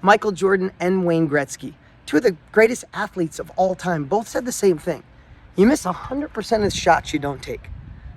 Michael Jordan and Wayne Gretzky, two of the greatest athletes of all time, both said the same thing. You miss 100% of the shots you don't take.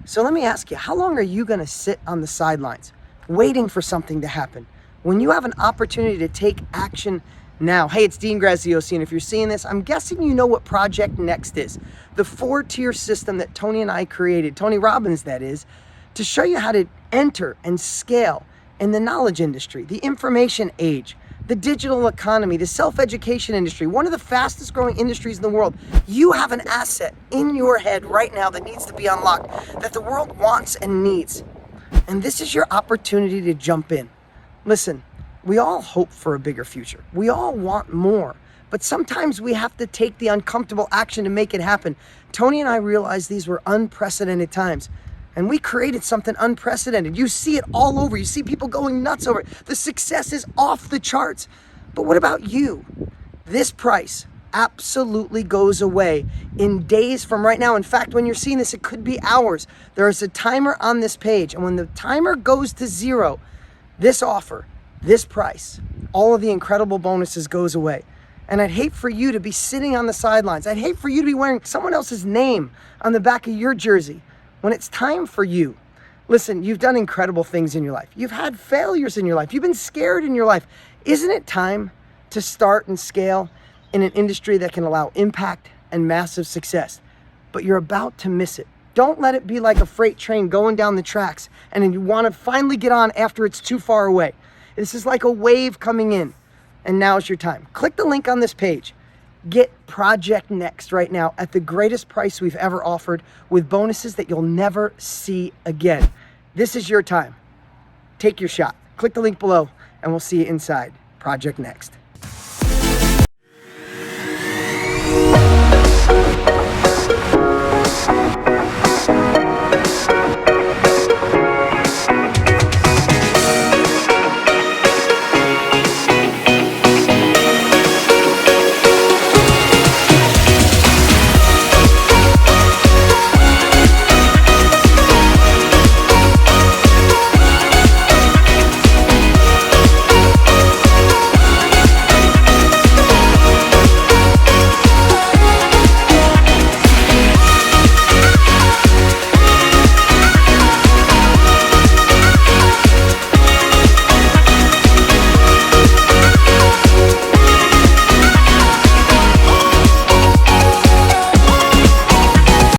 So let me ask you, how long are you going to sit on the sidelines waiting for something to happen when you have an opportunity to take action now? Hey, it's Dean Graziosi, and if you're seeing this, I'm guessing you know what Project Next is. The 4-tier system that Tony and I created, Tony Robbins that is, to show you how to enter and scale in the knowledge industry, the information age, the digital economy, the self-education industry, one of the fastest growing industries in the world. You have an asset in your head right now that needs to be unlocked, that the world wants and needs. And this is your opportunity to jump in. Listen, we all hope for a bigger future. We all want more, but sometimes we have to take the uncomfortable action to make it happen. Tony and I realized these were unprecedented times, and we created something unprecedented. You see it all over. You see people going nuts over it. The success is off the charts. But what about you? This price absolutely goes away in days from right now. In fact, when you're seeing this, it could be hours. There is a timer on this page, and when the timer goes to 0, this offer, this price, all of the incredible bonuses goes away. And I'd hate for you to be sitting on the sidelines. I'd hate for you to be wearing someone else's name on the back of your jersey when it's time for you. Listen, you've done incredible things in your life. You've had failures in your life. You've been scared in your life. Isn't it time to start and scale in an industry that can allow impact and massive success? But you're about to miss it. Don't let it be like a freight train going down the tracks and then you want to finally get on after it's too far away. This is like a wave coming in, and now's your time. Click the link on this page. Get Project Next right now at the greatest price we've ever offered, with bonuses that you'll never see again. This is your time. Take your shot. Click the link below and we'll see you inside Project Next.